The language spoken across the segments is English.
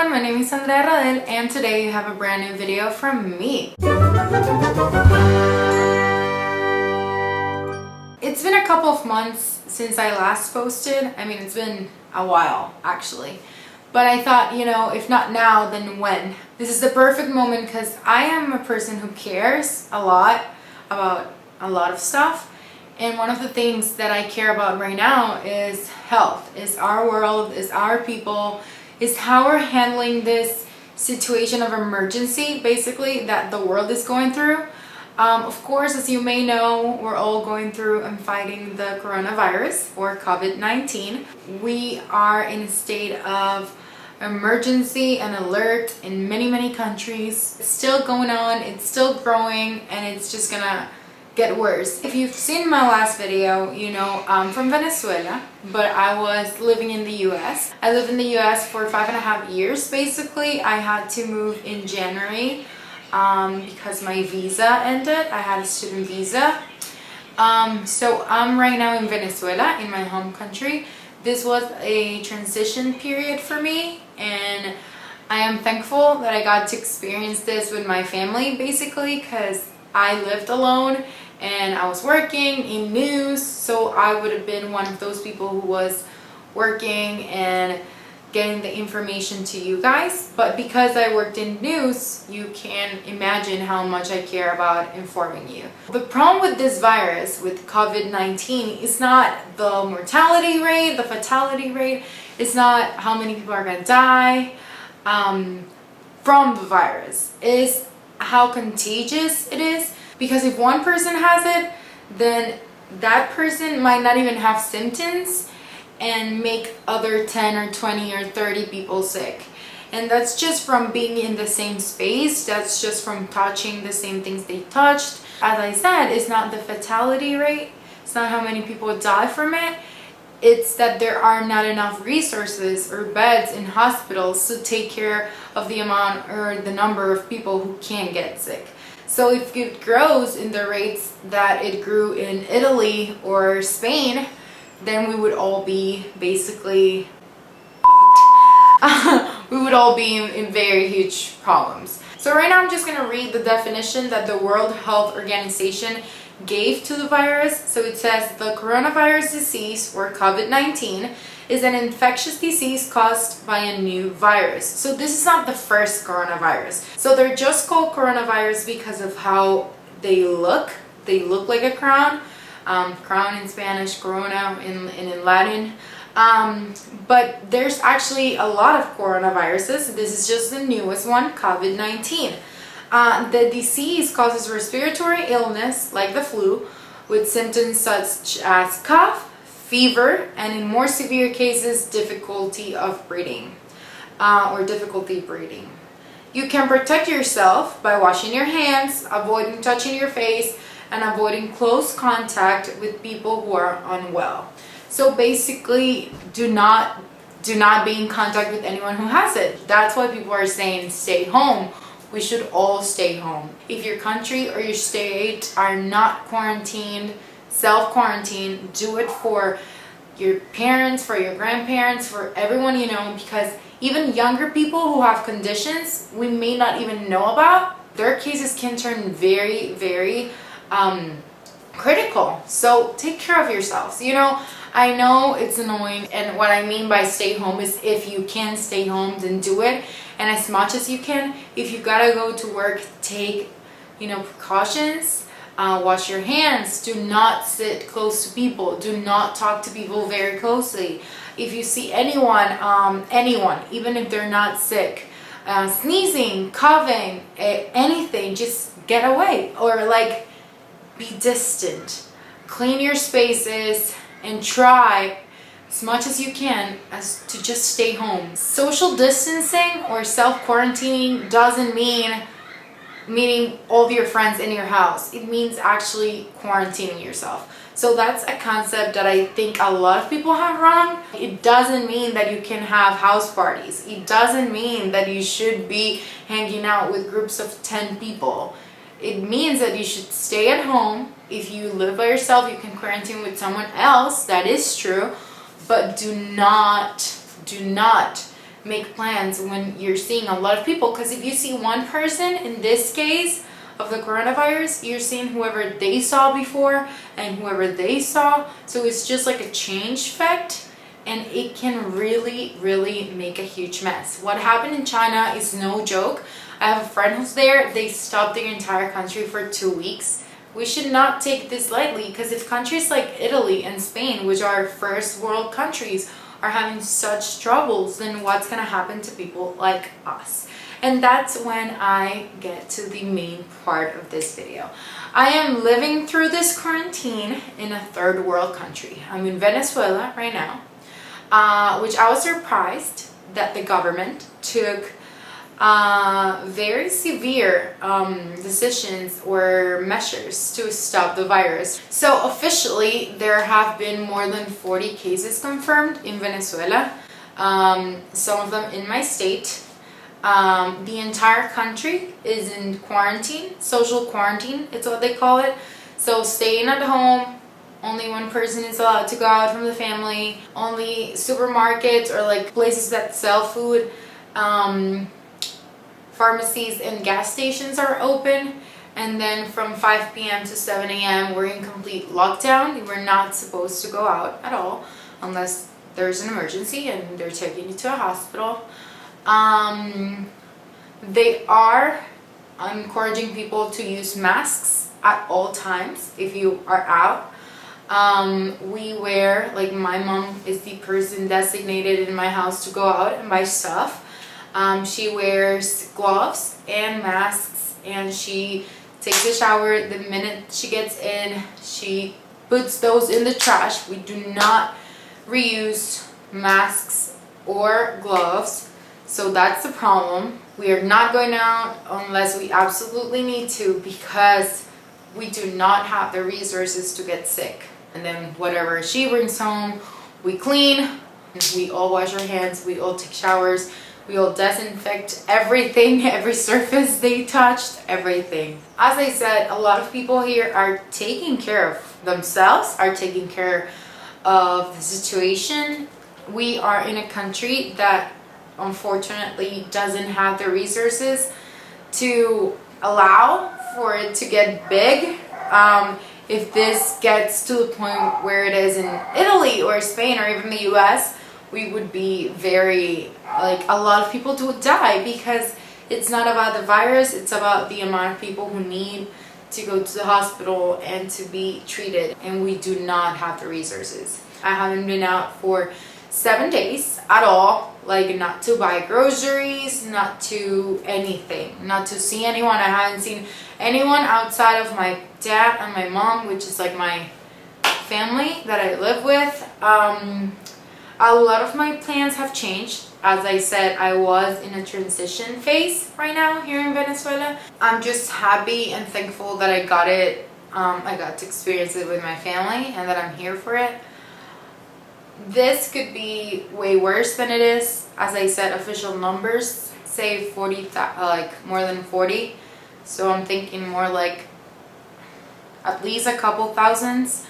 everyone, my name is Andrearoddel and today you have a brand new video from me. It's been a couple of months since I last posted. I mean, it's been a while actually. But I thought, if not now, then when? This is the perfect moment because I am a person who cares a lot about a lot of stuff. And one of the things that I care about right now is health, is our world, is our people, is how we're handling this situation of emergency, basically, that the world is going through. Of course, as you may know, we're all going through and fighting the coronavirus or COVID-19. We are in a state of emergency and alert in many countries. It's still going on, it's still growing, and it's just gonna get worse. If you've seen my last video, you know I'm from Venezuela, but I was living in the US. I lived in the US for 5.5 years basically. I had to move in January because my visa ended. I had a student visa. So I'm right now in Venezuela, in my home country. This was a transition period for me, and I am thankful that I got to experience this with my family basically, because I lived alone and I was working in news, so I would have been one of those people who was working and getting the information to you guys. But because I worked in news, you can imagine how much I care about informing you. The problem with this virus, with COVID-19, is not the mortality rate, the fatality rate. It's not how many people are gonna die from the virus. It's how contagious it is. Because if one person has it, then that person might not even have symptoms and make other 10 or 20 or 30 people sick. And that's just from being in the same space. That's just from touching the same things they touched. As I said, it's not the fatality rate. It's not how many people die from it. It's that there are not enough resources or beds in hospitals to take care of the amount or the number of people who can get sick. So if it grows in the rates that it grew in Italy or Spain, then we would all be basically we would all be in very huge problems. So right now I'm just going to read the definition that the World Health Organization gave to the virus. So it says the coronavirus disease, or COVID-19, is an infectious disease caused by a new virus. So this is not the first coronavirus. So they're just called coronavirus because of how they look. They look like a crown. Crown in Spanish, corona in Latin. But there's actually a lot of coronaviruses. This is just the newest one, COVID-19. The disease causes respiratory illness, like the flu, with symptoms such as cough, fever, and in more severe cases, difficulty of breathing, or difficulty breathing. You can protect yourself by washing your hands, avoiding touching your face, and avoiding close contact with people who are unwell. So basically, do not be in contact with anyone who has it. That's why people are saying stay home. We should all stay home. If your country or your state are not quarantined, self-quarantine, do it for your parents, for your grandparents, for everyone you know, because even younger people who have conditions we may not even know about, their cases can turn very critical. So take care of yourselves. I know it's annoying, and what I mean by stay home is if you can stay home, then do it, and as much as you can. If you gotta go to work, take precautions. Wash your hands. Do not sit close to people. Do not talk to people very closely. If you see anyone, even if they're not sick, sneezing, coughing, anything, just get away, or be distant. Clean your spaces and try as much as you can as to just stay home. Social distancing or self-quarantining doesn't mean meeting all of your friends in your house. It means actually quarantining yourself. So that's a concept that I think a lot of people have wrong. It doesn't mean that you can have house parties. It doesn't mean that you should be hanging out with groups of 10 people. It means that you should stay at home. If you live by yourself, you can quarantine with someone else. That is true. But do not make plans when you're seeing a lot of people, because if you see one person, in this case of the coronavirus, you're seeing whoever they saw before and whoever they saw. So it's just like a change effect, and it can really make a huge mess. What happened in China is no joke. I have a friend who's there. They stopped their entire country for 2 weeks. We should not take this lightly, because if countries like Italy and Spain, which are first world countries, are having such troubles, then what's gonna happen to people like us? And that's when I get to the main part of this video. I am living through this quarantine in a third world country. I'm in Venezuela right now, which I was surprised that the government took very severe decisions or measures to stop the virus. So officially, there have been more than 40 cases confirmed in Venezuela, some of them in my state. The entire country is in quarantine, social quarantine, it's what they call it. So staying at home, only one person is allowed to go out from the family, only supermarkets or like places that sell food, pharmacies and gas stations are open. And then from 5 p.m. to 7 a.m. we're in complete lockdown. We're not supposed to go out at all unless there's an emergency and they're taking you to a hospital. They are encouraging people to use masks at all times if you are out. We wear, like my mom is the person designated in my house to go out and buy stuff. She wears gloves and masks, and she takes a shower the minute she gets in. She puts those in the trash. We do not reuse masks or gloves. So that's the problem. We are not going out unless we absolutely need to, because we do not have the resources to get sick. And then whatever she brings home, we clean, we all wash our hands, we all take showers, we all disinfect everything, every surface they touched, everything. As I said, a lot of people here are taking care of themselves, are taking care of the situation. We are in a country that unfortunately doesn't have the resources to allow for it to get big. If this gets to the point where it is in Italy or Spain or even the US, we would be very, like, a lot of people would die, because it's not about the virus, it's about the amount of people who need to go to the hospital and to be treated, and we do not have the resources. I haven't been out for 7 days at all, like not to buy groceries, not to anything, not to see anyone. I haven't seen anyone outside of my dad and my mom, which is like my family that I live with. A lot of my plans have changed. As I said, I was in a transition phase right now here in Venezuela. I'm just happy and thankful that I got it. I got to experience it with my family and that I'm here for it. This could be way worse than it is. As I said, official numbers say 40, like more than 40. So I'm thinking more like at least a couple thousands,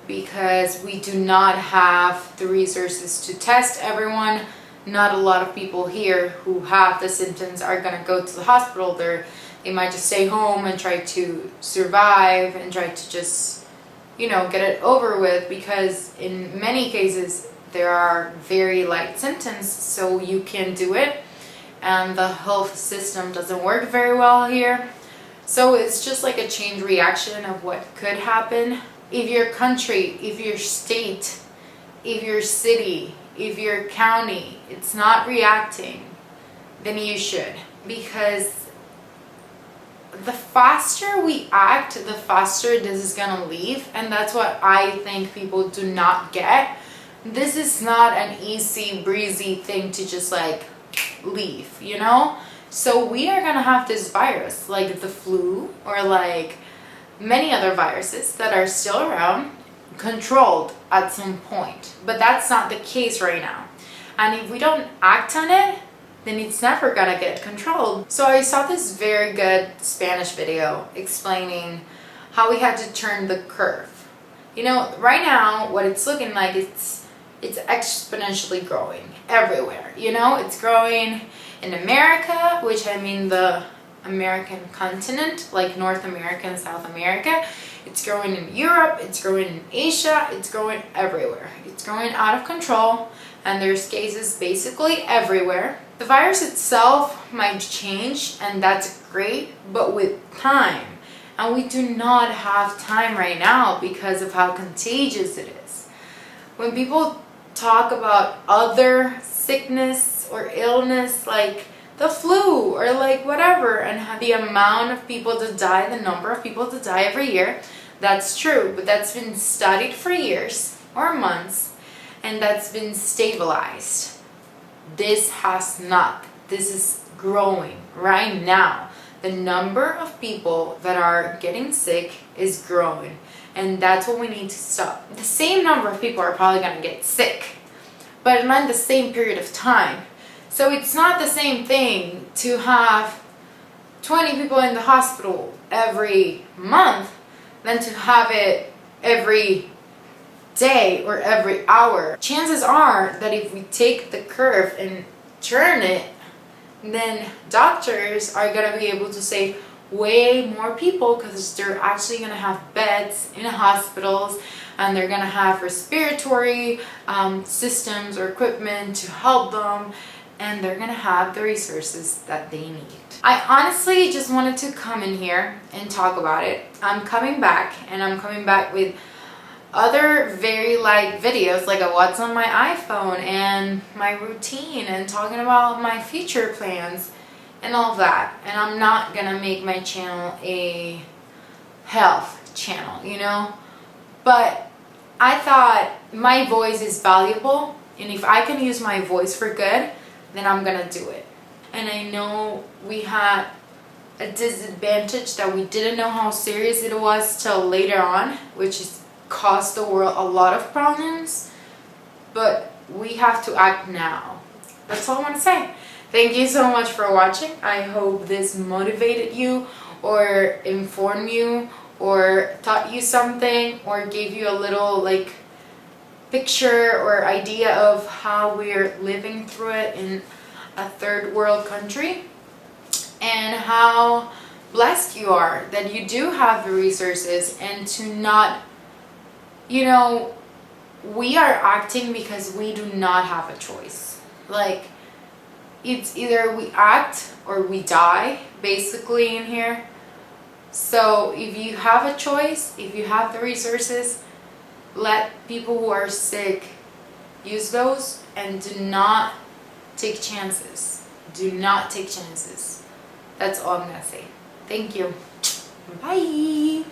because we do not have the resources to test everyone. Not a lot of people here who have the symptoms are gonna go to the hospital. They might just stay home and try to survive and try to just, you know, get it over with, because in many cases there are very light symptoms, so you can do it, and the health system doesn't work very well here. So it's just like a chain reaction of what could happen. If your country, if your state, if your city, if your county, it's not reacting, then you should, because the faster we act, the faster this is gonna leave. And that's what I think people do not get. This is not an easy breezy thing to just like leave, you know? So we are gonna have this virus, like the flu or like many other viruses that are still around, controlled at some point. But that's not the case right now. And if we don't act on it, then it's never gonna get controlled. So I saw this very good Spanish video explaining how we had to turn the curve. You know, right now what it's looking like, it's exponentially growing. everywhere. You know, it's growing in America, which I mean the American continent, like North America and South America. It's growing in Europe, it's growing in Asia, it's growing everywhere. It's growing out of control, and there's cases basically everywhere. The virus itself might change, and that's great, but with time. And we do not have time right now because of how contagious it is. When people talk about other sickness or illness like the flu or like whatever, and the amount of people to die, the number of people to die every year, that's true, but that's been studied for years or months, and that's been stabilized. This has not. This is growing right now. The number of people that are getting sick is growing, and that's what we need to stop. The same number of people are probably going to get sick, but not in the same period of time. So it's not the same thing to have 20 people in the hospital every month than to have it every day or every hour. Chances are that if we take the curve and turn it, then doctors are going to be able to save way more people, because they're actually going to have beds in hospitals, and they're going to have respiratory systems or equipment to help them, and they're going to have the resources that they need. I honestly just wanted to come in here and talk about it. I'm coming back, and I'm coming back with other very light videos, like a what's on my iPhone and my routine, and talking about my future plans and all of that. And I'm not gonna make my channel a health channel, you know, but I thought my voice is valuable, and if I can use my voice for good, then I'm gonna do it. And I know we had a disadvantage that we didn't know how serious it was till later on, which is caused the world a lot of problems, but we have to act now. That's all I want to say. Thank you so much for watching. I hope this motivated you or informed you or taught you something or gave you a little like picture or idea of how we're living through it in a third world country, and how blessed you are that you do have the resources, and to not, you know, we are acting because we do not have a choice. Like, it's either we act or we die, basically, in here. So if you have a choice, if you have the resources, let people who are sick use those, and do not take chances. Do not take chances. That's all I'm gonna say. Thank you. Bye.